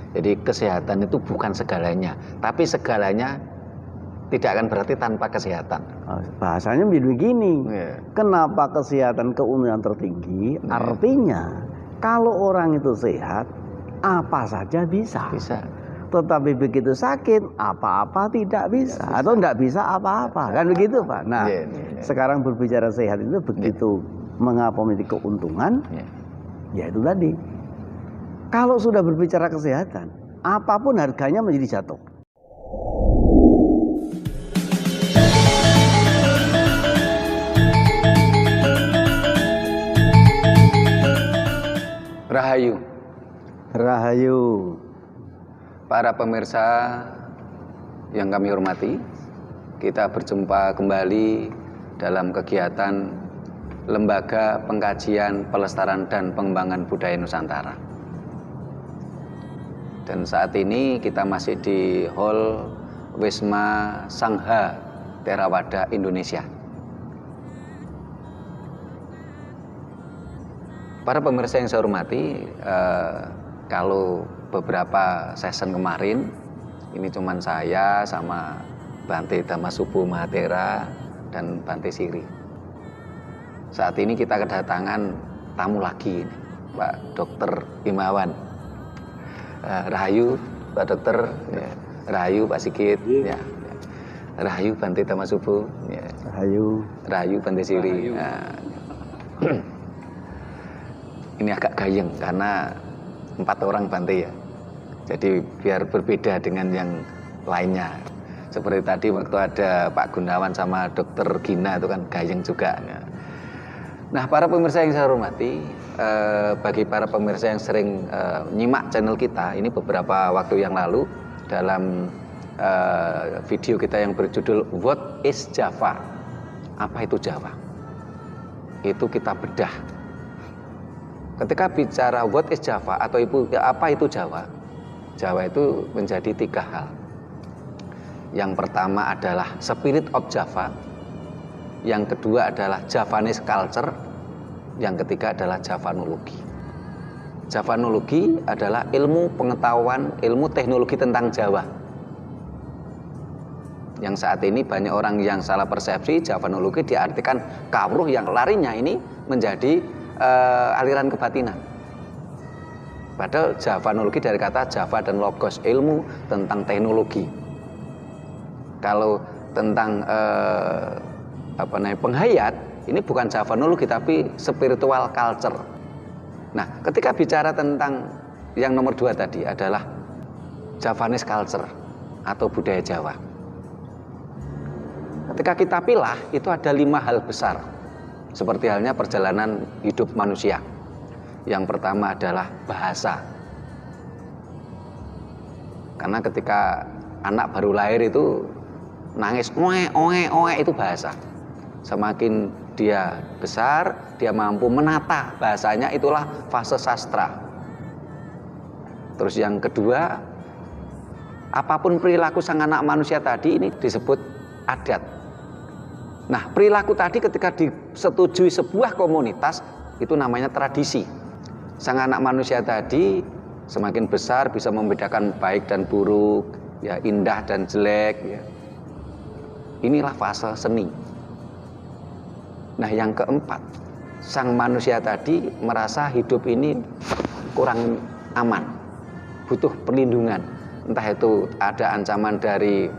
Jadi kesehatan itu bukan segalanya, tapi segalanya tidak akan berarti tanpa kesehatan. Bahasanya begini, kenapa kesehatan keuntungan tertinggi? Artinya kalau orang itu sehat, apa saja bisa. Tetapi begitu sakit, apa-apa tidak bisa. Atau tidak bisa apa-apa, kan begitu Pak. Nah, sekarang berbicara sehat itu begitu mengapa memiliki keuntungan, ya itu tadi. Kalau sudah berbicara kesehatan, apapun harganya menjadi jatuh. Rahayu. Rahayu. Para pemirsa yang kami hormati, kita berjumpa kembali dalam kegiatan Lembaga Pengkajian Pelestarian dan Pengembangan Budaya Nusantara. Dan saat ini kita masih di Hall Wisma Sangha Theravada Indonesia. Para pemirsa yang saya hormati, kalau beberapa session kemarin, ini cuman saya sama Bante Dhamasubo Mahathera dan Bante Siri. Saat ini kita kedatangan tamu lagi, Pak Dr. Himawan. Rahayu Pak Dokter, Rahayu Pak Sigit, Rahayu Bante Dhamasubo, Rahayu Bante Siri. Ini agak gayeng karena 4 orang Bante ya. Jadi biar berbeda dengan yang lainnya. Seperti tadi waktu ada Pak Gunawan sama Dokter Gina itu kan gayeng juga. Nah, para pemirsa yang saya hormati, bagi para pemirsa yang sering nyimak channel kita, ini beberapa waktu yang lalu dalam video kita yang berjudul What is Java? Apa itu Jawa? Itu kita bedah. Ketika bicara what is Java atau apa itu Jawa? Jawa itu menjadi 3 hal. Yang pertama adalah spirit of Java. Yang kedua adalah Javanese culture. Yang ketiga adalah Javanologi. Javanologi adalah ilmu pengetahuan, ilmu teknologi tentang Jawa. Yang saat ini banyak orang yang salah persepsi, Javanologi diartikan kawruh yang larinya ini menjadi aliran kebatinan. Padahal Javanologi dari kata Java dan Logos, ilmu tentang teknologi. Kalau tentang penghayat, ini bukan Javanologi tapi spiritual culture. Nah, ketika bicara tentang yang nomor 2 tadi adalah Javanese culture atau budaya Jawa. Ketika kita pilah, itu ada 5 hal besar. Seperti halnya perjalanan hidup manusia. Yang pertama adalah bahasa. Karena ketika anak baru lahir itu nangis oe itu bahasa. Semakin dia besar, dia mampu menata bahasanya, itulah fase sastra. Terus yang kedua, apapun perilaku sang anak manusia tadi ini disebut adat. Nah, perilaku tadi ketika disetujui sebuah komunitas itu namanya tradisi. Sang anak manusia tadi semakin besar bisa membedakan baik dan buruk, ya, indah dan jelek, ya. Inilah fase seni. Nah, yang keempat, sang manusia tadi merasa hidup ini kurang aman, butuh perlindungan. Entah itu ada ancaman dari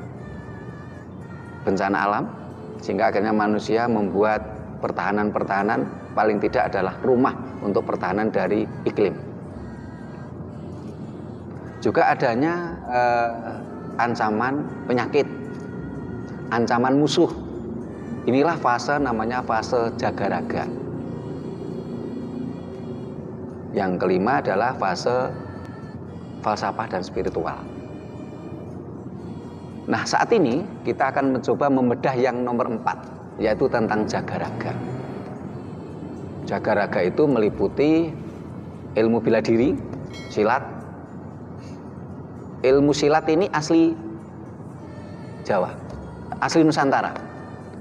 bencana alam, sehingga akhirnya manusia membuat pertahanan-pertahanan, paling tidak adalah rumah untuk pertahanan dari iklim. Juga adanya ancaman penyakit, ancaman musuh. Inilah fase namanya fase jagaraga. Yang kelima adalah fase falsafah dan spiritual. Nah, saat ini kita akan mencoba membedah yang nomor 4, yaitu tentang jagaraga. Jagaraga itu meliputi ilmu bela diri, silat. Ilmu silat ini asli Jawa, asli Nusantara.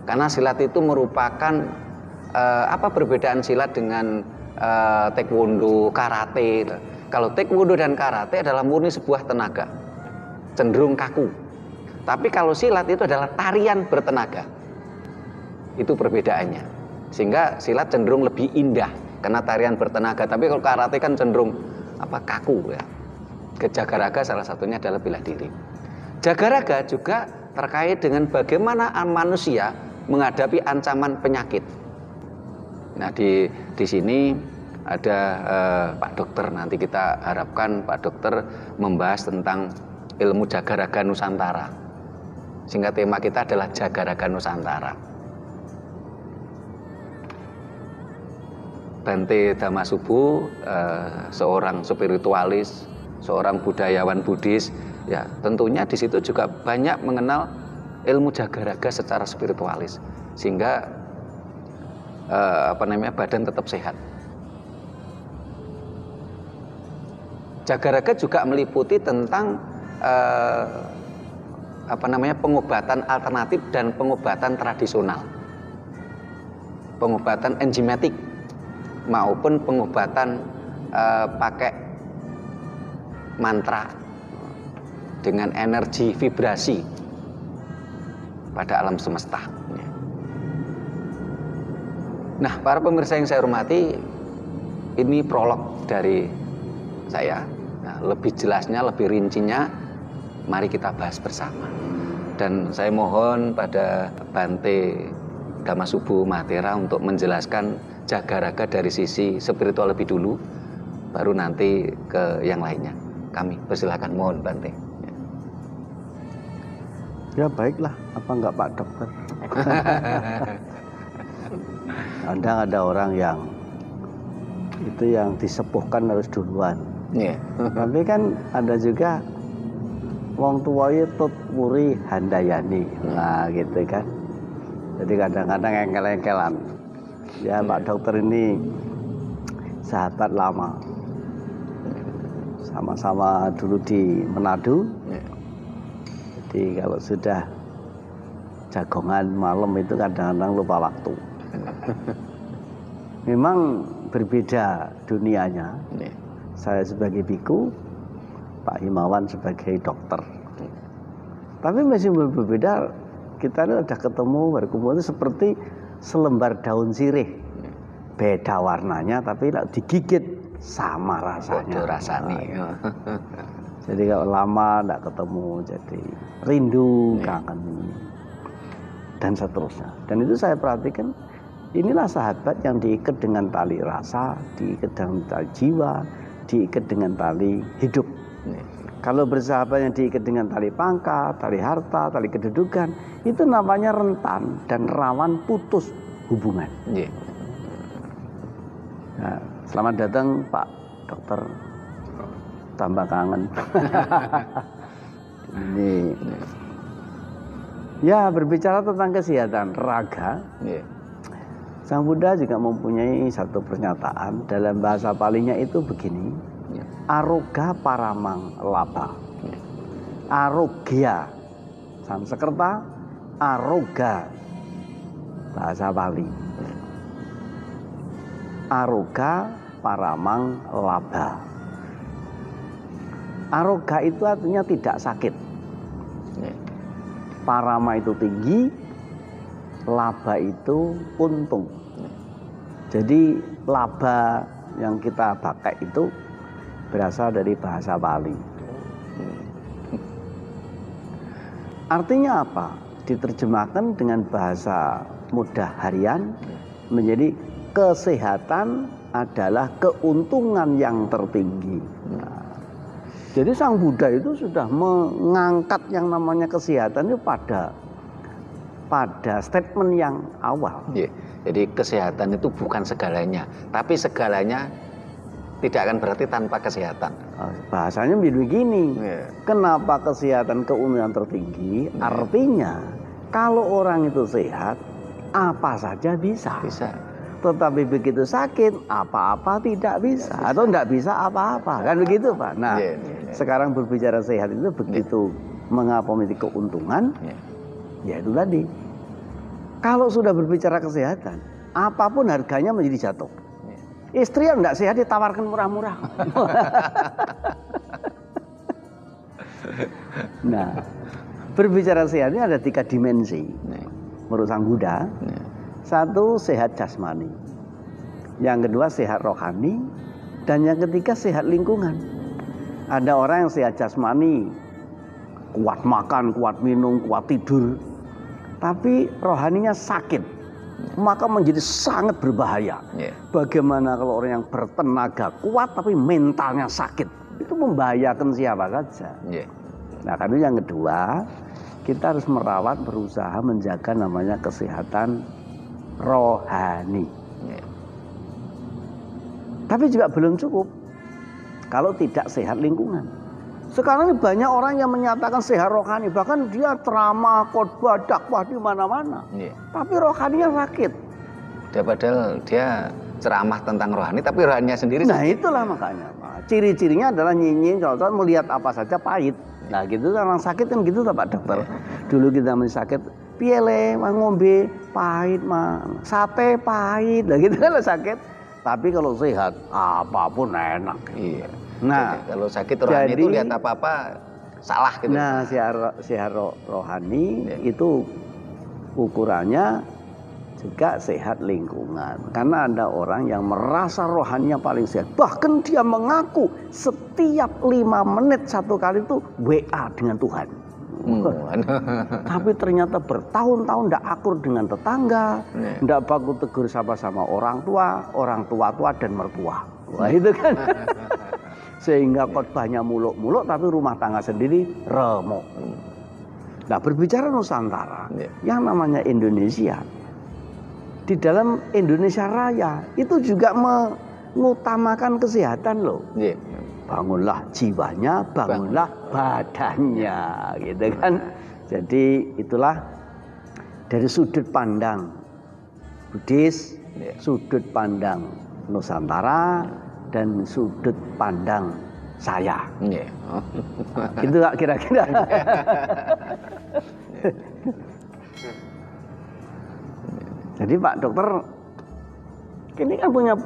Karena silat itu merupakan apa perbedaan silat dengan taekwondo, karate. Kalau taekwondo dan karate adalah murni sebuah tenaga, cenderung kaku. Tapi kalau silat itu adalah tarian bertenaga. Itu perbedaannya. Sehingga silat cenderung lebih indah karena tarian bertenaga. Tapi kalau karate kan cenderung kaku ya. Jagaraga salah satunya adalah bela diri. Jagaraga juga terkait dengan bagaimana manusia menghadapi ancaman penyakit. Nah di sini ada Pak Dokter, nanti kita harapkan Pak Dokter membahas tentang ilmu Jagaraga Nusantara. Sehingga tema kita adalah Jagaraga Nusantara. Bante Dhammasubhu, seorang spiritualis, seorang budayawan Buddhis, ya tentunya di situ juga banyak mengenal ilmu Jagaraga secara spiritualis, sehingga badan tetap sehat. Jagaraga juga meliputi tentang pengobatan alternatif dan pengobatan tradisional, pengobatan enzimatik maupun pengobatan pakai mantra dengan energi vibrasi pada alam semesta. Nah, para pemirsa yang saya hormati, ini prolog dari saya. Nah, lebih jelasnya, lebih rincinya, mari kita bahas bersama. Dan saya mohon pada Bante Dhammasubhu Mahatthera untuk menjelaskan Jagaraga dari sisi spiritual lebih dulu, baru nanti ke yang lainnya. Kami persilakan, mohon Bante. Ya baiklah, apa enggak Pak Dokter? Kadang ada orang yang itu yang disepuhkan harus duluan. Yeah. Tapi kan ada juga wong tuwae tut wuri handayani. Nah, gitu kan. Jadi kadang-kadang engkel-engkelan. Ya, Pak Dokter ini sahabat lama. Sama-sama dulu di Manado. Jadi kalau sudah jagongan malam itu kadang-kadang lupa waktu. Memang berbeda dunianya. Saya sebagai biku, Pak Himawan sebagai dokter. Tapi masih berbeda. Kita ini udah ketemu, berkumpul itu seperti selembar daun sirih. Beda warnanya, tapi digigit sama rasanya. Rasanya. Jadi kalau lama tidak ketemu, jadi rindu, kangen, dan seterusnya. Dan itu saya perhatikan, inilah sahabat yang diikat dengan tali rasa, diikat dengan tali jiwa, diikat dengan tali hidup. Kalau bersahabat yang diikat dengan tali pangkat, tali harta, tali kedudukan, itu namanya rentan dan rawan putus hubungan. Nah, selamat datang Pak Dokter. Tambah kangen. Ini. Ya, berbicara tentang kesehatan raga. Sang Buddha juga mempunyai satu pernyataan dalam bahasa Palinya itu begini. Aroga paramang laba. Arogya Sanskerta, aroga bahasa Pali. Aroga paramang laba. Aroga itu artinya tidak sakit. Parama itu tinggi, laba itu untung. Jadi laba yang kita pakai itu berasal dari bahasa Bali. Artinya apa? Diterjemahkan dengan bahasa mudah harian menjadi kesehatan adalah keuntungan yang tertinggi. Jadi Sang Buddha itu sudah mengangkat yang namanya kesehatan itu pada statement yang awal. Jadi kesehatan itu bukan segalanya, tapi segalanya tidak akan berarti tanpa kesehatan. Bahasanya begini. Kenapa kesehatan keuntungan tertinggi? Artinya kalau orang itu sehat, apa saja bisa. Tetapi begitu sakit, apa-apa tidak bisa. Atau tidak bisa apa-apa. Kan begitu Pak. Nah, sekarang berbicara sehat itu begitu mengapa memiliki keuntungan, ya itu tadi. Kalau sudah berbicara kesehatan, apapun harganya menjadi jatuh. Istri yang enggak sehat ditawarkan murah-murah. Nah, berbicara sehat ini ada 3 dimensi menurut Sang Buddha. Satu, sehat jasmani. Yang kedua, sehat rohani. Dan yang ketiga, sehat lingkungan. Ada orang yang sehat jasmani, kuat makan, kuat minum, kuat tidur, tapi rohaninya sakit, maka menjadi sangat berbahaya. Bagaimana kalau orang yang bertenaga kuat tapi mentalnya sakit? Itu membahayakan siapa saja. Nah, karena yang kedua, kita harus merawat, berusaha menjaga namanya kesehatan rohani. Tapi juga belum cukup kalau tidak sehat lingkungan. Sekarang ini banyak orang yang menyatakan sehat rohani, bahkan dia ceramah, khotbah, dakwah di mana-mana. Tapi rohaninya sakit. Padahal dia ceramah tentang rohani, tapi rohaninya sendiri sakit. Nah, itulah makanya. Ciri-cirinya adalah nyinyir, contoh melihat apa saja pahit. Nah, gitu orang sakit kan gitu Pak Dokter. Dulu kita masih sakit, piye le, ngombe pahit, sate pahit. Nah, gitu kan sakit. Tapi kalau sehat, apapun enak. Iya. Nah, jadi, kalau sakit rohani itu lihat apa-apa salah gitu. Nah, sehat rohani itu ukurannya juga sehat lingkungan. Karena ada orang yang merasa rohaninya paling sehat. Bahkan dia mengaku setiap 5 menit 1 kali itu WA dengan Tuhan. Tapi ternyata bertahun-tahun tidak akur dengan tetangga, tidak baku tegur sama orang tua dan mertua. Wah, itu kan. Sehingga khotbahnya muluk-muluk tapi rumah tangga sendiri remuk. Nah, berbicara Nusantara, yang namanya Indonesia, di dalam Indonesia Raya itu juga mengutamakan kesehatan loh. Bangunlah jiwanya, bangunlah badannya, gitu kan. Jadi itulah dari sudut pandang Buddhis, sudut pandang Nusantara, dan sudut pandang saya. Itu kira-kira. Jadi Pak Dokter, ini kan punya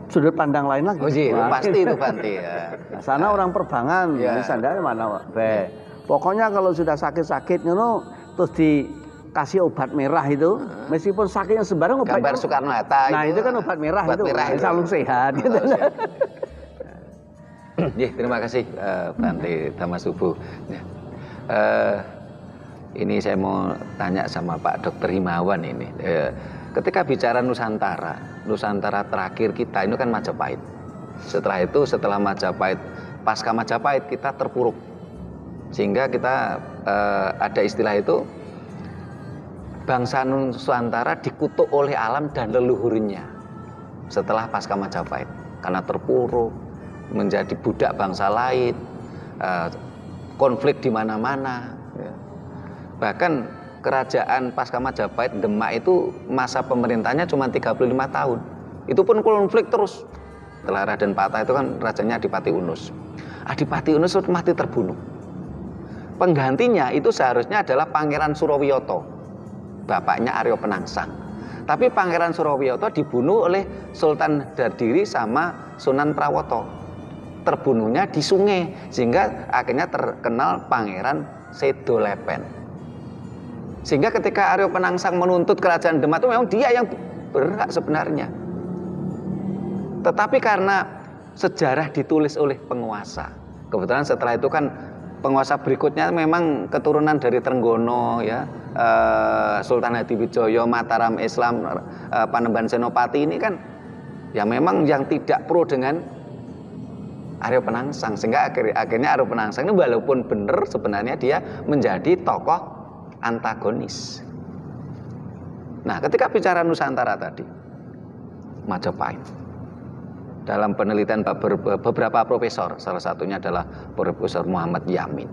sudut pandang lain lagi. Pasti itu Bante ya. Nah, sana orang perbangan, sana mana pokoknya kalau sudah sakit-sakit, terus dikasih obat merah itu, meskipun sakitnya sembarang obat. Gambar Soekarno-Hatta. Nah, itu kan obat merah itu, selalu sehat. Gitu. Terima kasih Bante Dhammasubhu. Ini saya mau tanya sama Pak Dokter Himawan ini. Ketika bicara Nusantara terakhir kita ini kan Majapahit. Setelah Majapahit, pasca Majapahit kita terpuruk. Sehingga kita ada istilah itu, bangsa Nusantara dikutuk oleh alam dan leluhurnya setelah pasca Majapahit. Karena terpuruk, menjadi budak bangsa lain, konflik di mana-mana. Bahkan kerajaan pasca Majapahit Demak itu masa pemerintahnya cuma 35 tahun. Itu pun konflik terus. Setelah Raden Patah itu kan rajanya Adipati Unus. Adipati Unus mati terbunuh. Penggantinya itu seharusnya adalah Pangeran Surawiyoto, bapaknya Aryo Penangsang. Tapi Pangeran Surawiyoto dibunuh oleh Sultan Dardiri sama Sunan Prawoto. Terbunuhnya di sungai, sehingga akhirnya terkenal Pangeran Sedolepen. Sehingga ketika Aryo Penangsang menuntut kerajaan Demak itu memang dia yang berhak sebenarnya. Tetapi karena sejarah ditulis oleh penguasa, kebetulan setelah itu kan penguasa berikutnya memang keturunan dari Trenggono ya, Sultan Hadiwijaya, Mataram Islam, Panembahan Senopati ini kan ya memang yang tidak pro dengan Aryo Penangsang. Sehingga akhirnya Aryo Penangsang ini walaupun benar sebenarnya dia menjadi tokoh antagonis. Nah, ketika bicara Nusantara tadi, Majapahit, dalam penelitian beberapa profesor, salah satunya adalah Profesor Muhammad Yamin,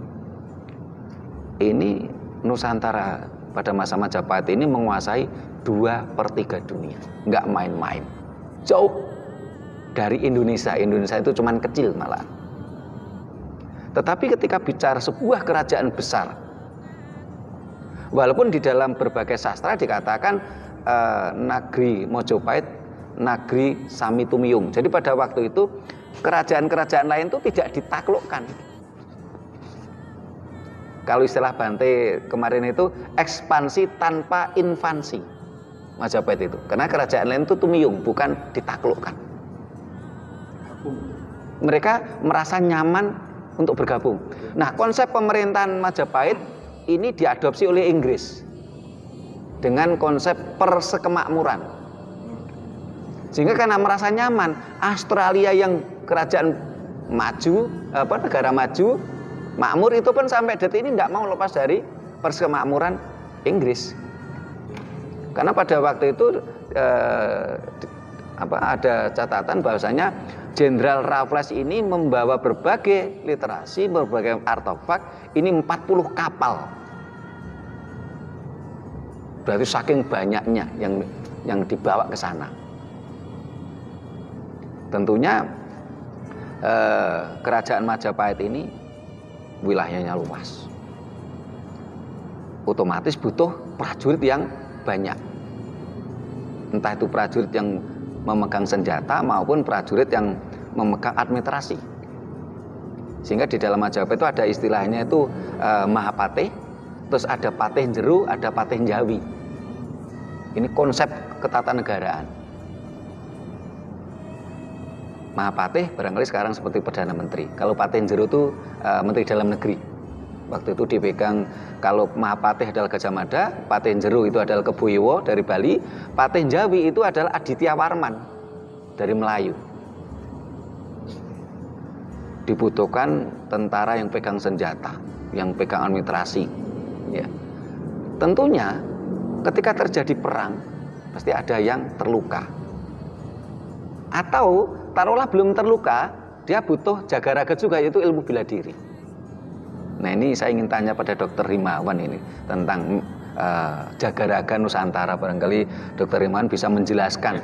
ini Nusantara pada masa Majapahit ini menguasai 2/3 dunia, nggak main-main, jauh dari Indonesia. Indonesia itu cuman kecil malah. Tetapi ketika bicara sebuah kerajaan besar, walaupun di dalam berbagai sastra dikatakan negeri Mojopahit Nagri Samitumiyung. Jadi pada waktu itu kerajaan-kerajaan lain itu tidak ditaklukkan. Kalau istilah Bante kemarin itu ekspansi tanpa invasi Majapahit itu. Karena kerajaan lain itu tumiyung, bukan ditaklukkan. Mereka merasa nyaman untuk bergabung. Nah, konsep pemerintahan Majapahit ini diadopsi oleh Inggris dengan konsep persekemakmuran. Sehingga karena merasa nyaman, Australia yang kerajaan maju, negara maju, makmur itu pun sampai detik ini tidak mau lepas dari persemakmuran Inggris. Karena pada waktu itu ada catatan bahwasanya Jenderal Raffles ini membawa berbagai literasi, berbagai artefak, ini 40 kapal. Berarti saking banyaknya yang dibawa ke sana. Tentunya kerajaan Majapahit ini wilayahnya luas. Otomatis butuh prajurit yang banyak. Entah itu prajurit yang memegang senjata maupun prajurit yang memegang administrasi. Sehingga di dalam Majapahit itu ada istilahnya itu Mahapatih, terus ada Patih Jeru, ada Patih Jawi. Ini konsep ketatanegaraan. Mahapatih barangkali sekarang seperti Perdana Menteri. Kalau Patih Jeru itu Menteri Dalam Negeri. Waktu itu dipegang, kalau Mahapatih adalah Gajah Mada, Patih Jeru itu adalah Keboyowo dari Bali, Patih Jawi itu adalah Aditya Warman dari Melayu. Dibutuhkan tentara yang pegang senjata, yang pegang administrasi. Ya. Tentunya ketika terjadi perang pasti ada yang terluka. Atau taruhlah belum terluka, dia butuh jaga raga juga, yaitu ilmu bela diri. Nah, ini saya ingin tanya pada Dr. Himawan ini tentang jaga raga Nusantara. Barangkali Dr. Himawan bisa menjelaskan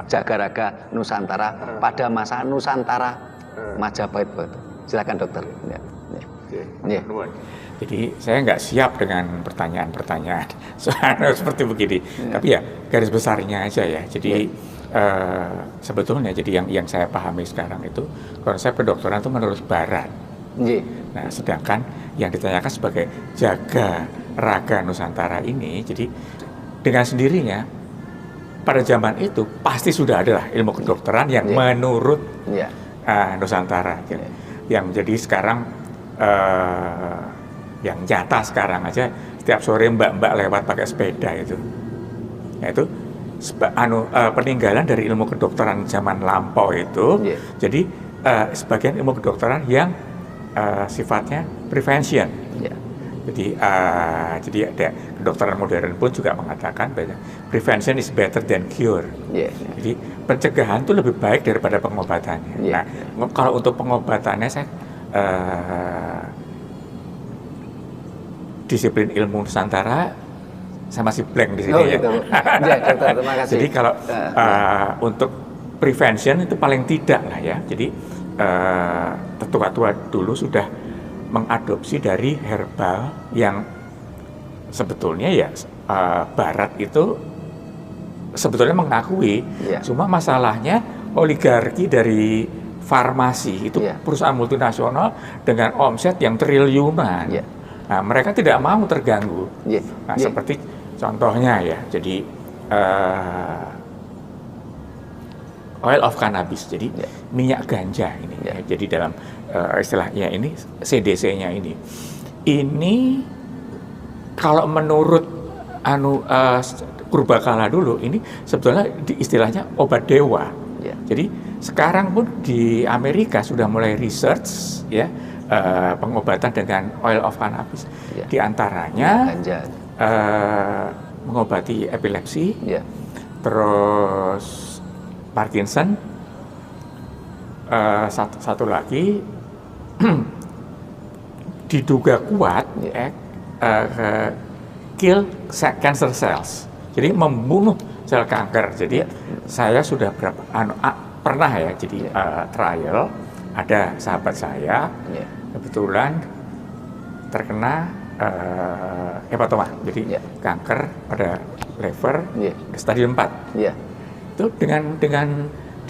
jaga raga Nusantara pada masa Nusantara Majapahit. Silakan dokter. Ya. Ya. Jadi saya nggak siap dengan pertanyaan-pertanyaan soal seperti begini. Ya. Tapi ya garis besarnya aja ya. Jadi sebetulnya jadi yang saya pahami sekarang itu konsep kedokteran itu menurut Barat. Ya. Nah, sedangkan yang ditanyakan sebagai jaga raga Nusantara ini, jadi dengan sendirinya pada zaman itu pasti sudah ada ilmu kedokteran yang menurut Nusantara. Yang menjadi sekarang yang nyata sekarang aja setiap sore mbak-mbak lewat pakai sepeda itu. Yaitu peninggalan dari ilmu kedokteran zaman lampau itu. Jadi sebagian ilmu kedokteran yang sifatnya prevention. Jadi ada kedokteran modern pun juga mengatakan bahwa prevention is better than cure. Jadi pencegahan itu lebih baik daripada pengobatannya. Nah, kalau untuk pengobatannya saya disiplin ilmu Nusantara saya masih blank di sini ya. Dokter, terima kasih. Jadi kalau untuk prevention itu paling tidak lah ya. Jadi tetua-tua dulu sudah mengadopsi dari herbal yang sebetulnya ya Barat itu sebetulnya mengakui, cuma masalahnya oligarki dari farmasi itu perusahaan multinasional dengan omset yang triliunan. Nah, mereka tidak mau terganggu. Nah, seperti contohnya ya, jadi oil of cannabis, jadi minyak ganja ini. Jadi dalam istilahnya ini CDC-nya ini kalau menurut Purbakala dulu ini sebetulnya istilahnya obat dewa. Jadi sekarang pun di Amerika sudah mulai research ya pengobatan dengan oil of cannabis. Di antaranya mengobati epilepsi, terus Parkinson, satu lagi diduga kuat kill cancer cells, jadi membunuh sel kanker. Jadi saya sudah pernah ya jadi trial, ada sahabat saya kebetulan terkena hepatoma, jadi kanker pada liver stadium 4. itu dengan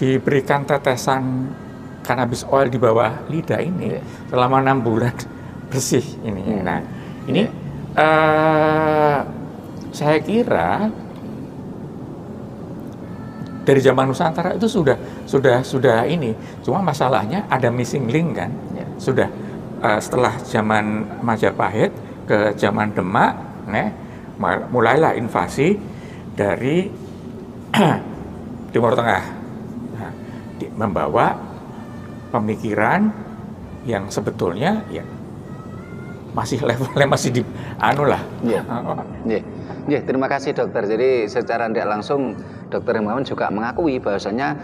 diberikan tetesan cannabis oil di bawah lidah ini selama 6 bulan bersih ini. Nah, ini saya kira dari zaman Nusantara itu sudah ini. Cuma masalahnya ada missing link kan. Sudah setelah zaman Majapahit ke zaman Demak, mulailah invasi dari Timur Tengah, membawa pemikiran yang sebetulnya ya masih levelnya masih di lah. Terima kasih dokter. Jadi secara tidak langsung Dokter Hermawan juga mengakui bahwasanya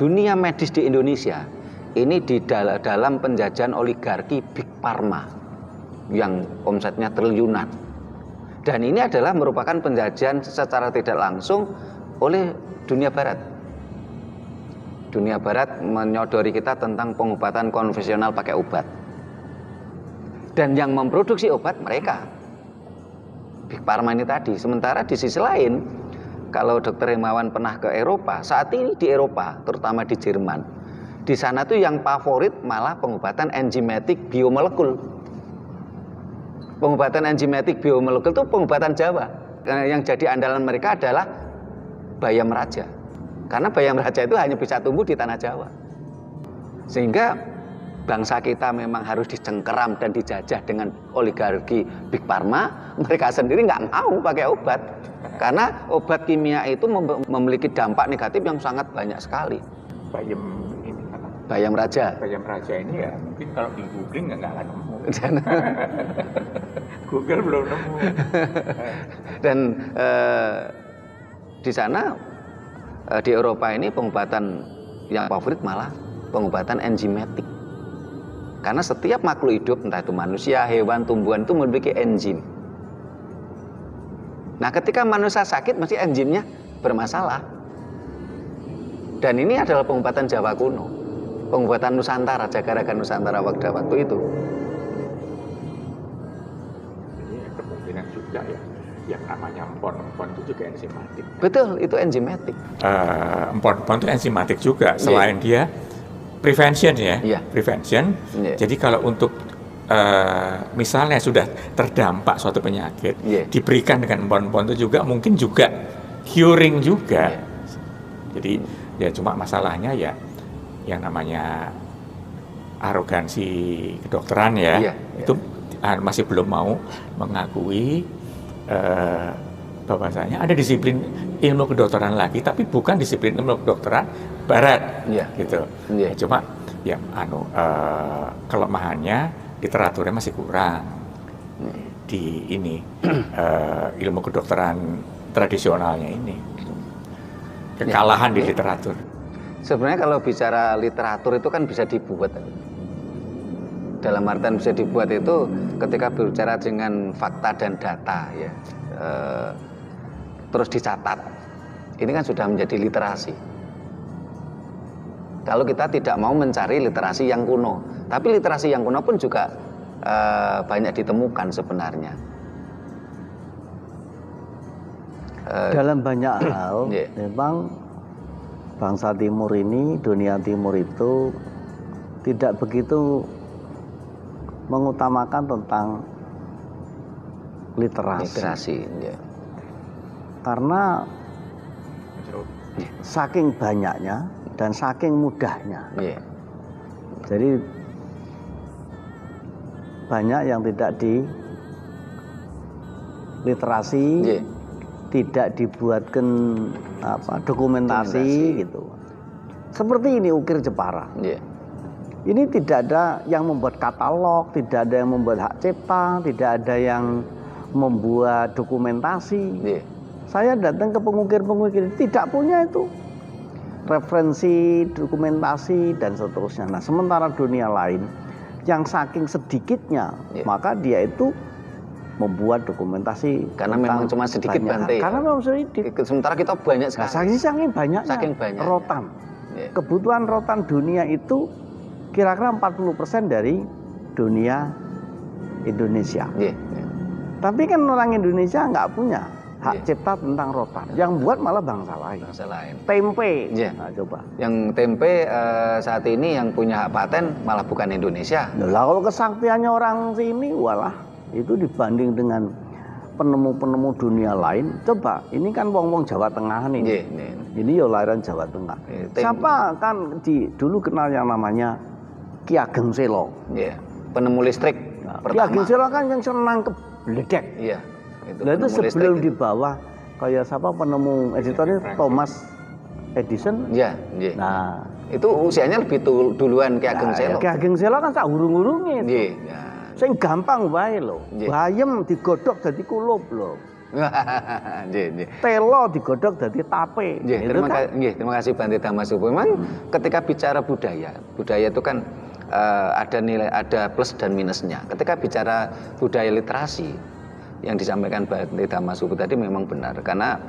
dunia medis di Indonesia ini di dalam penjajahan oligarki Big Pharma yang omsetnya triliunan. Dan ini adalah merupakan penjajahan secara tidak langsung oleh dunia barat. Dunia barat menyodori kita tentang pengobatan konvensional pakai obat. Dan yang memproduksi obat mereka, Big Pharma ini tadi. Sementara di sisi lain, kalau Dokter Hermawan pernah ke Eropa, saat ini di Eropa, terutama di Jerman, di sana tuh yang favorit malah pengobatan enzimatik biomolekul. Pengobatan enzimatik biomolekul itu pengobatan Jawa. Yang jadi andalan mereka adalah bayam raja. Karena bayam raja itu hanya bisa tumbuh di tanah Jawa. Sehingga bangsa kita memang harus dicengkeram dan dijajah dengan oligarki Big Pharma. Mereka sendiri nggak mau pakai obat. Karena obat kimia itu memiliki dampak negatif yang sangat banyak sekali. Bayam raja. Bayam raja ini ya mungkin kalau di googling nggak akan nemu. Google belum nemu. Dan di sana di Eropa ini pengobatan yang favorit malah pengobatan enzimatik. Karena setiap makhluk hidup, entah itu manusia, hewan, tumbuhan itu memiliki enzim. Nah, ketika manusia sakit, mesti enzimnya bermasalah. Dan ini adalah pengobatan Jawa kuno, pengobatan Nusantara, Jagaraga Nusantara waktu itu. Ini kemungkinan juga ya, yang namanya empon-empon itu juga enzimatik. Betul, itu enzimatik. Empon-empon itu enzimatik juga, selain dia prevention ya, prevention. Jadi kalau untuk misalnya sudah terdampak suatu penyakit, diberikan dengan empon-empon itu juga mungkin juga curing juga. Jadi ya cuma masalahnya ya yang namanya arogansi kedokteran itu masih belum mau mengakui bahwasanya ada disiplin ilmu kedokteran lagi, tapi bukan disiplin ilmu kedokteran barat, gitu. Cuma ya kelemahannya literaturnya masih kurang di ini ilmu kedokteran tradisionalnya ini, kekalahan di literatur. Sebenarnya kalau bicara literatur itu kan bisa dibuat. Dalam artian bisa dibuat itu ketika berbicara dengan fakta dan data ya, terus dicatat. Ini kan sudah menjadi literasi. Kalau kita tidak mau mencari literasi yang kuno, tapi literasi yang kuno pun juga banyak ditemukan sebenarnya. Dalam banyak hal, memang bangsa Timur ini, dunia Timur itu tidak begitu mengutamakan tentang literasi. Karena saking banyaknya dan saking mudahnya. Jadi banyak yang tidak di literasi, tidak dibuatkan dokumentasi gitu. Seperti ini ukir Jepara. Ini tidak ada yang membuat katalog, tidak ada yang membuat hak cipta, tidak ada yang membuat dokumentasi. Saya datang ke pengukir-pengukir tidak punya itu referensi, dokumentasi dan seterusnya. Nah, sementara dunia lain yang saking sedikitnya, maka dia itu membuat dokumentasi. Karena memang cuma sedikit Bante. Karena memang sedikit. Sementara kita banyak sekali. Saking banyaknya. Rotan. Kebutuhan rotan dunia itu kira-kira 40% dari dunia Indonesia. Tapi kan orang Indonesia nggak punya hak cipta tentang rotan. Yang buat malah bangsa lain. Tempe. Nah, coba. Yang tempe saat ini yang punya hak paten malah bukan Indonesia. Lah kalau kesaktiannya orang sini, walah itu dibanding dengan penemu-penemu dunia lain. Coba, ini kan wong-wong Jawa Tengah nih. Ini ya lahiran Jawa Tengah. Siapa kan dulu kenal yang namanya Ki Ageng Selo. Penemu listrik. Ki Ageng Selo kan yang senang kebeledek. Itu sebelum di bawah kayak siapa penemu editornya Thomas Edison. Nah, itu usianya lebih duluan Ki Ageng Selo. Ki Ageng Selo kan tak urung-urunge. Sing gampang wae lho. Bayem digodhog dadi kulup lho. Telo digodhog dadi tape. Terima kasih Bante Dhamasubo. Memang ketika bicara budaya itu kan ada nilai, ada plus dan minusnya. Ketika bicara budaya literasi yang disampaikan Bante Dhamasubo tadi memang benar, karena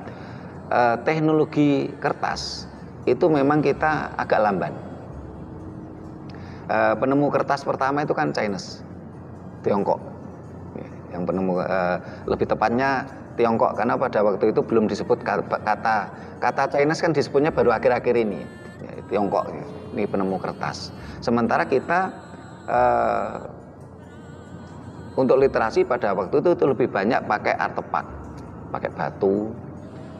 teknologi kertas itu memang kita agak lamban. Penemu kertas pertama itu kan Chinese, Tiongkok. Yang penemu lebih tepatnya Tiongkok, karena pada waktu itu belum disebut kata Chinese kan disebutnya baru akhir-akhir ini. Tiongkok ini penemu kertas. Sementara kita untuk literasi pada waktu itu lebih banyak pakai artefak, pakai batu,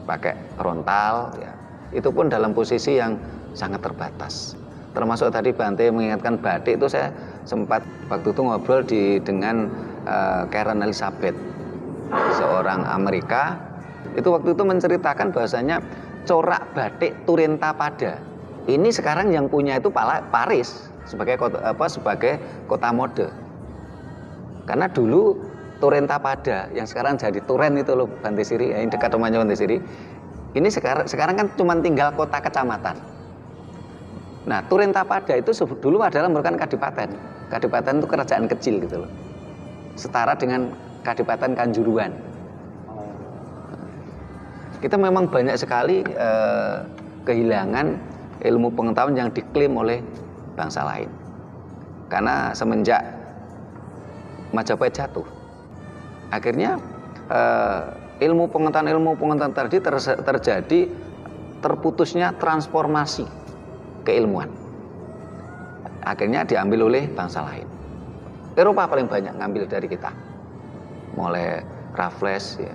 pakai rontal, ya. Itu pun dalam posisi yang sangat terbatas. Termasuk tadi Bante mengingatkan batik, itu saya sempat waktu itu ngobrol dengan Karen Elizabeth, seorang Amerika. Itu waktu itu menceritakan bahwasanya corak batik Turenta Pada ini sekarang yang punya itu Paris sebagai kota mode. Karena dulu Turenta Pada yang sekarang jadi Turen itu loh, Bante Siri, yang dekat rumahnya Bante Siri. Ini sekarang kan cuma tinggal kota kecamatan. Nah, Turenta Pada itu dulu adalah merupakan kadipaten. Kadipaten itu kerajaan kecil gitu loh. Setara dengan Kadipaten Kanjuruhan. Kita memang banyak sekali kehilangan ilmu pengetahuan yang diklaim oleh bangsa lain. Karena semenjak Majapahit jatuh, akhirnya ilmu pengetahuan tadi terjadi terputusnya transformasi keilmuan. Akhirnya diambil oleh bangsa lain. Eropa paling banyak ngambil dari kita, mulai Raffles, ya,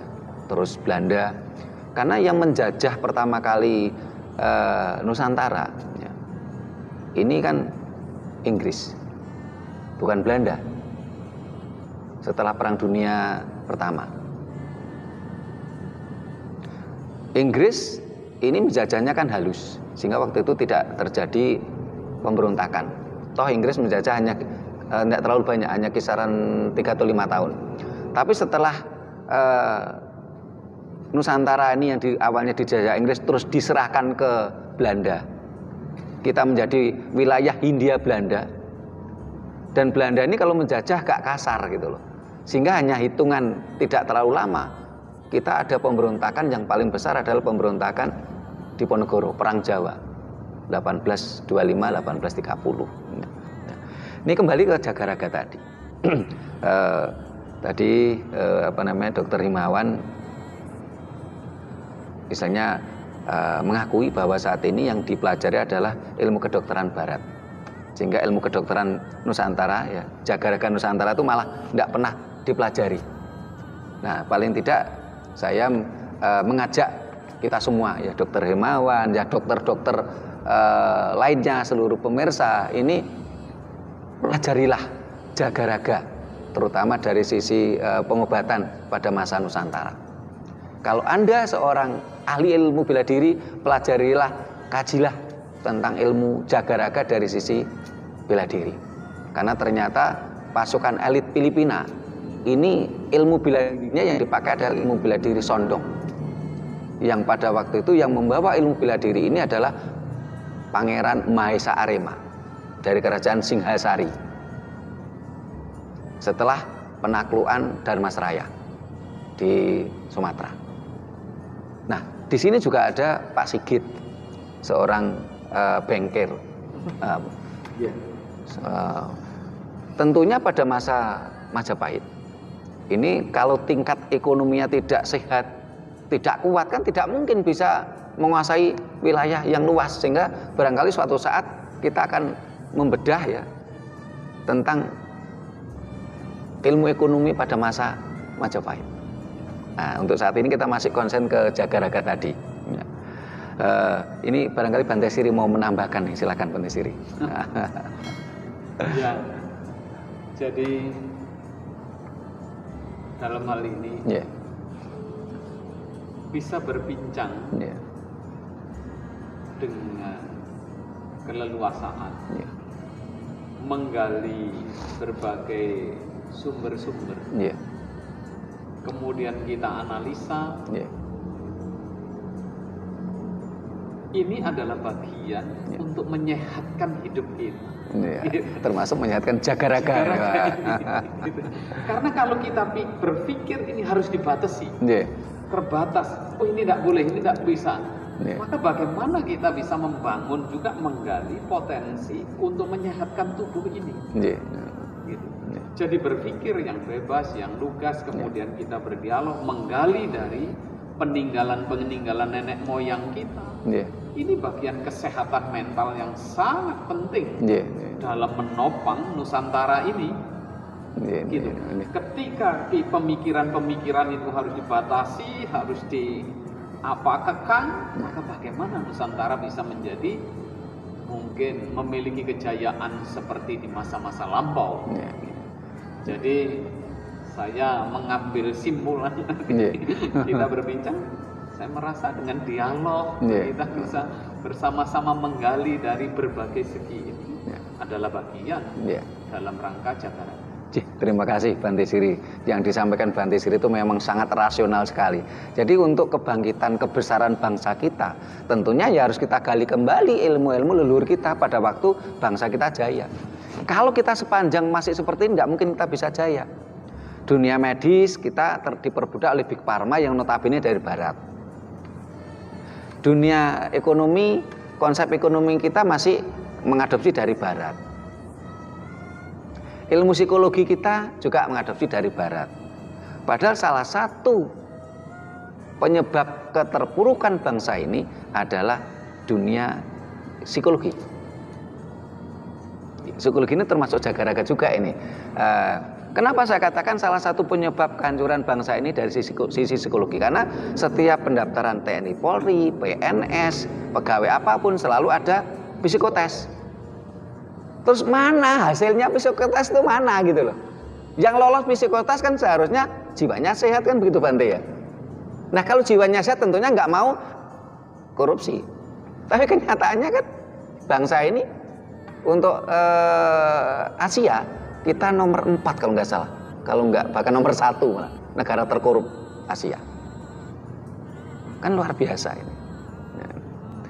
terus Belanda. Karena yang menjajah pertama kali Nusantara, ya, ini kan Inggris, bukan Belanda. Setelah Perang Dunia Pertama, Inggris ini menjajahnya kan halus, sehingga waktu itu tidak terjadi pemberontakan. Toh Inggris menjajah hanya tidak terlalu banyak, hanya kisaran 3 atau 5 tahun. Tapi setelah Nusantara ini yang awalnya dijajah Inggris terus diserahkan ke Belanda, kita menjadi wilayah Hindia Belanda. Dan Belanda ini kalau menjajah gak kasar gitu loh, sehingga hanya hitungan tidak terlalu lama kita ada pemberontakan. Yang paling besar adalah pemberontakan Diponegoro, Perang Jawa 1825-1830. Ini kembali ke Jagaraga tadi. Dr. Himawan misalnya mengakui bahwa saat ini yang dipelajari adalah ilmu kedokteran Barat, sehingga ilmu kedokteran Nusantara, ya, Jagaraga Nusantara itu malah tidak pernah dipelajari. Nah, paling tidak saya mengajak kita semua, ya, Dr. Himawan, ya, dokter-dokter lainnya, seluruh pemirsa ini, pelajarilah Jagaraga, terutama dari sisi pengobatan pada masa Nusantara. Kalau Anda seorang ahli ilmu bela diri, pelajarilah, kajilah tentang ilmu Jagaraga dari sisi bela diri. Karena ternyata pasukan elit Filipina ini ilmu bela dirinya yang dipakai adalah ilmu bela diri Sondong. Yang pada waktu itu yang membawa ilmu bela diri ini adalah Pangeran Mahesa Arema dari kerajaan Singhasari setelah penaklukan Dharmasraya di Sumatera. Nah, di sini juga ada Pak Sigit, seorang bengkel. Tentunya pada masa Majapahit ini kalau tingkat ekonominya tidak sehat, tidak kuat kan tidak mungkin bisa menguasai wilayah yang luas, sehingga barangkali suatu saat kita akan membedah ya tentang ilmu ekonomi pada masa Majapahit. Nah, untuk saat ini kita masih konsen ke Jagaraga tadi. Ya. Ini barangkali Bante Siri mau menambahkan nih, silakan Bante Siri. Ya, jadi dalam hal ini Yeah. bisa berbincang Yeah. dengan keleluasaan, Yeah. menggali berbagai sumber-sumber, Yeah. kemudian kita analisa. Yeah. Ini adalah bagian untuk menyehatkan hidup kita. Yeah. Termasuk menyehatkan Jagaraga. Gitu. Karena kalau kita berpikir ini harus dibatasi, Yeah. terbatas, oh ini tidak boleh, ini tidak bisa. Yeah. Maka bagaimana kita bisa membangun juga menggali potensi untuk menyehatkan tubuh ini? Yeah. Gitu. Yeah. Jadi berpikir yang bebas, yang lugas, kemudian kita berdialog, menggali dari peninggalan-peninggalan nenek moyang kita. Yeah. Ini bagian kesehatan mental yang sangat penting Yeah. dalam menopang Nusantara ini. Yeah. Gitu. Yeah. Ketika pemikiran-pemikiran itu harus dibatasi, harus kekang, maka bagaimana Nusantara bisa menjadi mungkin memiliki kejayaan seperti di masa-masa lampau. Yeah. Jadi saya mengambil simpulan kita berbincang, saya merasa dengan dialog kita bisa bersama-sama menggali dari berbagai segi ini adalah bagian dalam rangka Jagaraga. Terima kasih Bante Siri. Yang disampaikan Bante Siri itu memang sangat rasional sekali. Jadi untuk kebangkitan kebesaran bangsa kita, tentunya ya harus kita gali kembali ilmu-ilmu leluhur kita pada waktu bangsa kita jaya. Kalau kita sepanjang masih seperti ini, nggak mungkin kita bisa jaya. Dunia medis kita diperbudak oleh Big Pharma yang notabene dari Barat. Dunia ekonomi, konsep ekonomi kita masih mengadopsi dari Barat. Ilmu psikologi kita juga mengadopsi dari Barat. Padahal salah satu penyebab keterpurukan bangsa ini adalah dunia psikologi. Psikologi ini termasuk Jagaraga juga ini. Kenapa saya katakan salah satu penyebab kehancuran bangsa ini dari sisi psikologi? Karena setiap pendaftaran TNI Polri, PNS, pegawai apapun selalu ada psikotes. Terus mana hasilnya psikotes itu mana gitu loh. Yang lolos psikotes kan seharusnya jiwanya sehat kan begitu Bante ya. Nah kalau jiwanya sehat tentunya nggak mau korupsi. Tapi kenyataannya kan bangsa ini untuk Asia kita nomor 4 kalau nggak salah. Kalau nggak bahkan nomor 1 malah negara terkorup Asia. Kan luar biasa ini.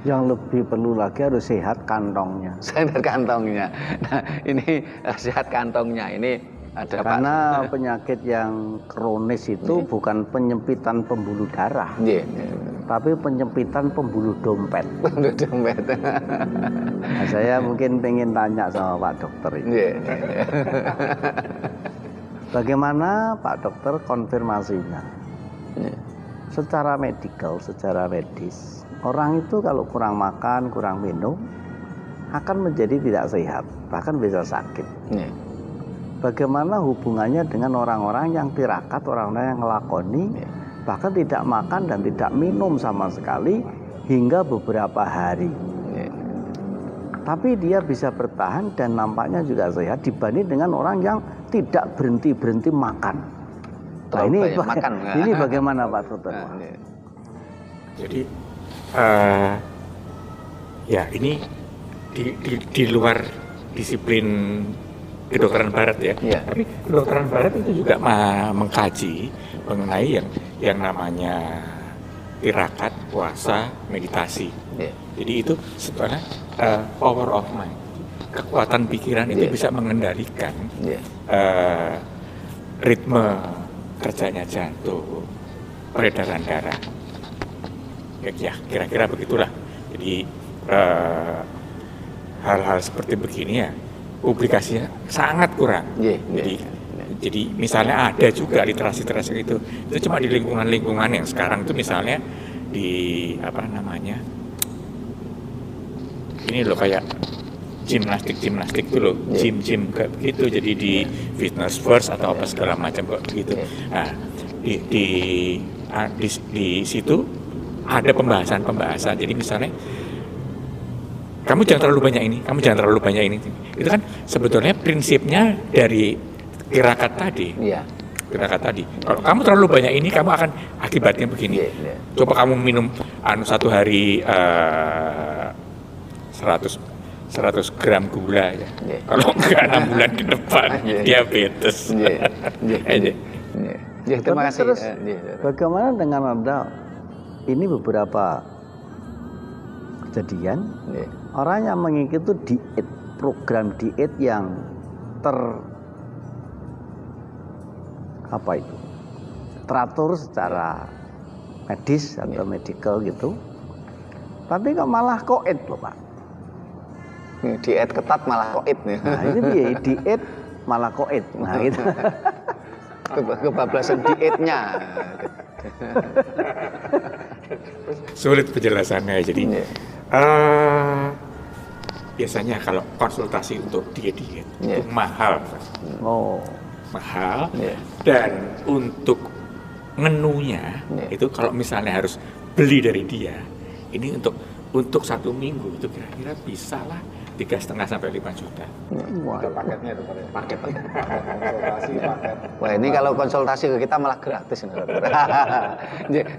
Yang lebih perlu lagi harus sehat kantongnya. Sehat kantongnya. Nah, ini sehat kantongnya ini ada karena penyakit yang kronis itu bukan penyempitan pembuluh darah, tapi penyempitan pembuluh dompet. Pembuluh dompet. Nah, saya mungkin pengen tanya sama Pak Dokter ini. Bagaimana Pak Dokter konfirmasinya? Secara medikal, secara medis, orang itu kalau kurang makan, kurang minum akan menjadi tidak sehat, bahkan bisa sakit. Bagaimana hubungannya dengan orang-orang yang tirakat, orang-orang yang ngelakoni, bahkan tidak makan dan tidak minum sama sekali hingga beberapa hari. Tapi dia bisa bertahan dan nampaknya juga sehat dibanding dengan orang yang tidak berhenti-berhenti makan. Nah, ini bagaimana Pak Dokter? Jadi ya ini di luar disiplin kedokteran Barat ya. Tapi kedokteran Barat itu juga mengkaji mengenai yang namanya tirakat, puasa, meditasi. Jadi itu sebetulnya power of mind, kekuatan pikiran itu bisa mengendalikan ritme kerjanya jantung, peredaran darah. Ya kira-kira begitulah. Jadi hal-hal seperti begini ya publikasinya sangat kurang. Jadi Jadi misalnya ada juga literasi-literasi itu cuma di lingkungan-lingkungan yang sekarang itu misalnya di apa namanya, ini loh kayak gimnastik itu loh, gym kayak begitu, jadi di fitness first atau apa segala macam kok begitu. Nah di situ ada pembahasan. Jadi misalnya kamu jangan terlalu banyak ini. Itu kan sebetulnya prinsipnya dari tirakat tadi. Kalau kamu terlalu banyak ini, kamu akan akibatnya begini. Coba kamu minum satu hari 100 gram gula ya. Kalau enggak 6 bulan ke depan diabetes. Terima kasih. Terus bagaimana dengan Anda? Ini beberapa kejadian orang yang mengikuti program diet yang teratur secara medis atau medical gitu, tapi kok malah koid loh Pak. Diet ketat malah koid nih. Nah itu dia, diet malah koid. Nah itu kebablasan dietnya. Sulit penjelasannya. Jadi biasanya kalau konsultasi untuk diet itu mahal. Mahal. Dan untuk menunya itu kalau misalnya harus beli dari dia, ini untuk 1 minggu itu kira-kira bisa lah 3,5 sampai 5 juta. Paketnya itu paket. Wah ini kalau konsultasi ke kita malah gratis.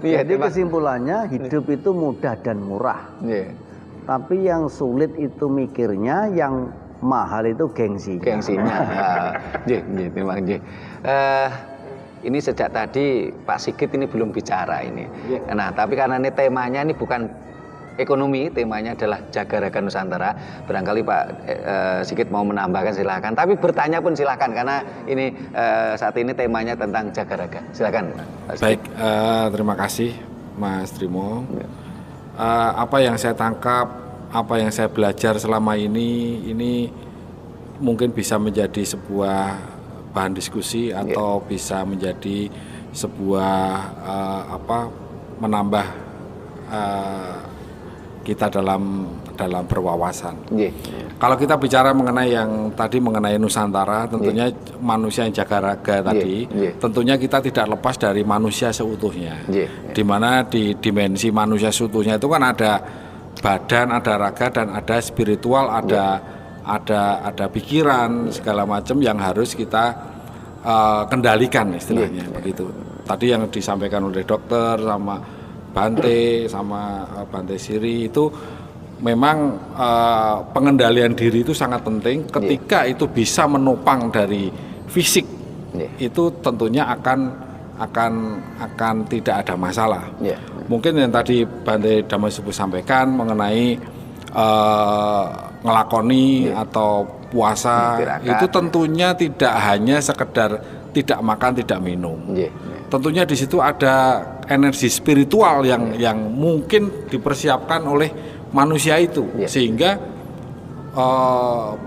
Jadi kesimpulannya hidup itu mudah dan murah. Tapi yang sulit itu mikirnya, yang mahal itu gengsinya. Memang. Ini sejak tadi Pak Sigit ini belum bicara ini. Nah, tapi karena ini temanya ini bukan ekonomi, temanya adalah Jaga Raga Nusantara. Barangkali Pak Sigit mau menambahkan silakan. Tapi bertanya pun silakan karena ini saat ini temanya tentang Jaga Raga. Silakan. Baik, terima kasih Mas Trimo. Apa yang saya tangkap, apa yang saya belajar selama ini mungkin bisa menjadi sebuah bahan diskusi atau bisa menjadi sebuah menambah kita dalam berwawasan. Kalau kita bicara mengenai yang tadi mengenai Nusantara, tentunya manusia yang jaga raga tadi, tentunya kita tidak lepas dari manusia seutuhnya. Di mana di dimensi manusia seutuhnya itu kan ada badan, ada raga, dan ada spiritual, ada pikiran segala macam yang harus kita kendalikan istilahnya begitu. Tadi yang disampaikan oleh dokter sama Bante Siri itu memang pengendalian diri itu sangat penting. Ketika itu bisa menopang dari fisik, itu tentunya akan tidak ada masalah. Mungkin yang tadi Bante Damasubu sampaikan mengenai ngelakoni atau puasa itu tentunya tidak hanya sekedar tidak makan tidak minum. Tentunya di situ ada energi spiritual yang mungkin dipersiapkan oleh manusia itu, sehingga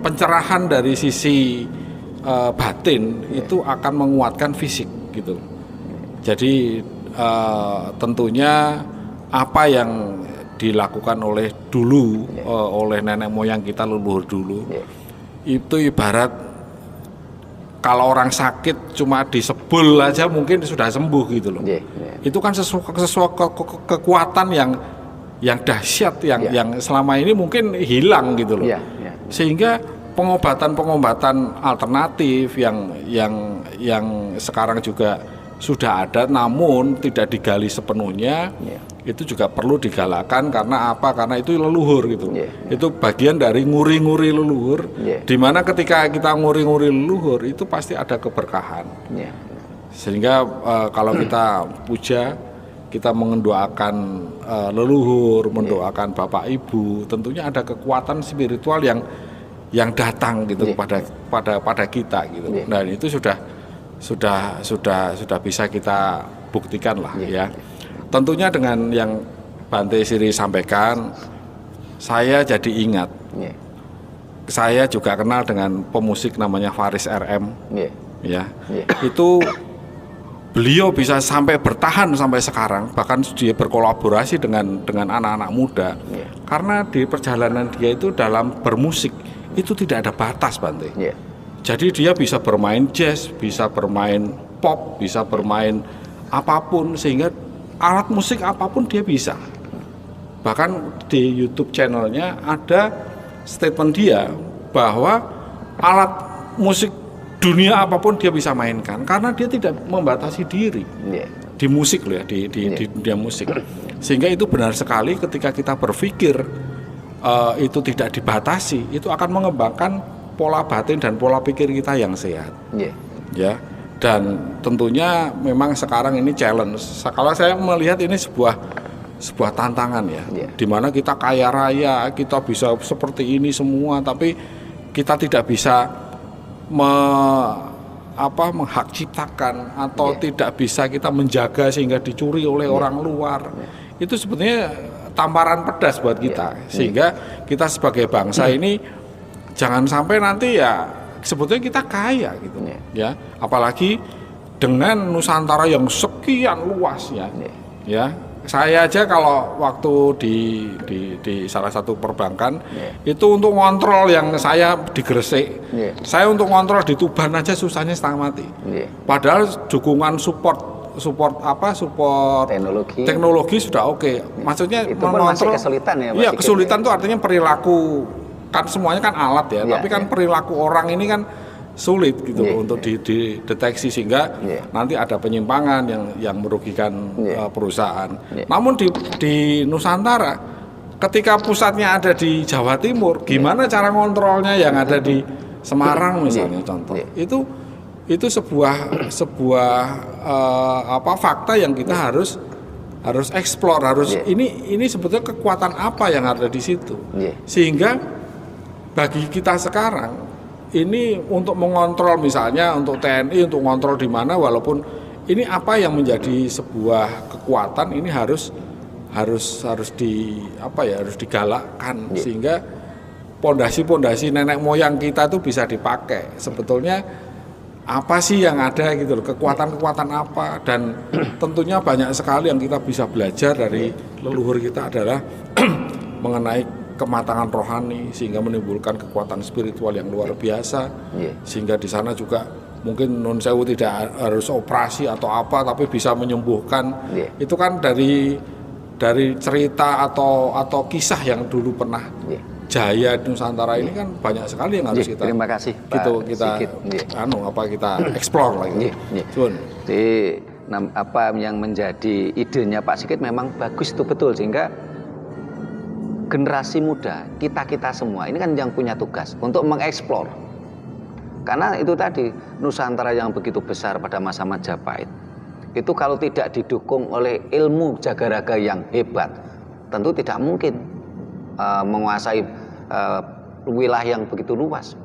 pencerahan dari sisi batin itu akan menguatkan fisik gitu. Jadi tentunya apa yang dilakukan oleh dulu oleh nenek moyang kita, leluhur dulu, itu ibarat kalau orang sakit cuma disebul aja mungkin sudah sembuh gitu loh. Itu kan sesuatu kekuatan yang dahsyat yang selama ini mungkin hilang gitu loh. Sehingga pengobatan alternatif yang sekarang juga sudah ada namun tidak digali sepenuhnya, itu juga perlu digalakkan. Karena apa? Karena itu leluhur gitu. Itu bagian dari nguri-nguri leluhur, di mana ketika kita nguri-nguri leluhur itu pasti ada keberkahan. Sehingga kalau kita puja, kita mendoakan leluhur, mendoakan bapak ibu, tentunya ada kekuatan spiritual yang datang gitu pada kita gitu. Nah itu sudah bisa kita buktikan lah ya. Tentunya dengan yang Bante Siri sampaikan, saya jadi ingat. Saya juga kenal dengan pemusik namanya Faris RM. ya. Itu beliau bisa sampai bertahan sampai sekarang, bahkan dia berkolaborasi dengan anak-anak muda. Karena di perjalanan dia itu dalam bermusik itu tidak ada batas, Bante. Jadi dia bisa bermain jazz, bisa bermain pop, bisa bermain apapun, sehingga alat musik apapun dia bisa. Bahkan di YouTube channelnya ada statement dia bahwa alat musik dunia apapun dia bisa mainkan karena dia tidak membatasi diri di musik loh ya, di dunia musik. Sehingga itu benar sekali ketika kita berpikir itu tidak dibatasi, itu akan mengembangkan pola batin dan pola pikir kita yang sehat. Ya. Dan tentunya memang sekarang ini challenge. Kalau saya melihat ini sebuah tantangan ya, dimana kita kaya raya, kita bisa seperti ini semua, tapi kita tidak bisa menghak ciptakan atau tidak bisa kita menjaga sehingga dicuri oleh orang luar. Itu sebetulnya tamparan pedas buat kita, sehingga kita sebagai bangsa ini jangan sampai nanti ya sebetulnya kita kaya gitu ya, apalagi dengan Nusantara yang sekian luasnya ya. Saya aja kalau waktu di salah satu perbankan itu untuk ngontrol yang saya di Gresik, saya untuk ngontrol di Tuban aja susahnya setengah mati. Padahal dukungan support teknologi sudah oke. Maksudnya itu pun masih kesulitan ya. Iya, kesulitan itu artinya perilaku, kan semuanya kan alat ya, tapi kan perilaku orang ini kan sulit gitu untuk dideteksi, sehingga nanti ada penyimpangan yang merugikan perusahaan. Namun di Nusantara, ketika pusatnya ada di Jawa Timur, gimana cara ngontrolnya yang ada di Semarang misalnya contoh. Itu sebuah fakta yang kita harus eksplor, ini sebetulnya kekuatan apa yang ada di situ. Sehingga bagi kita sekarang ini untuk mengontrol, misalnya untuk TNI untuk mengontrol di mana, walaupun ini apa yang menjadi sebuah kekuatan, ini harus digalakkan sehingga pondasi-pondasi nenek moyang kita itu bisa dipakai. Sebetulnya apa sih yang ada gitu loh, kekuatan-kekuatan apa, dan tentunya banyak sekali yang kita bisa belajar dari leluhur kita adalah mengenai kematangan rohani, sehingga menimbulkan kekuatan spiritual yang luar biasa. Sehingga di sana juga mungkin non sewu tidak harus operasi atau apa, tapi bisa menyembuhkan. Itu kan dari cerita atau kisah yang dulu pernah jaya di Nusantara ini kan banyak sekali yang harus kita. Terima kasih Pak kita explore lagi. Jadi apa yang menjadi idenya Pak Sigit memang bagus, itu betul, sehingga generasi muda kita semua ini kan yang punya tugas untuk mengeksplor. Karena itu tadi Nusantara yang begitu besar pada masa Majapahit, itu kalau tidak didukung oleh ilmu jagaraga yang hebat, tentu tidak mungkin menguasai wilayah yang begitu luas.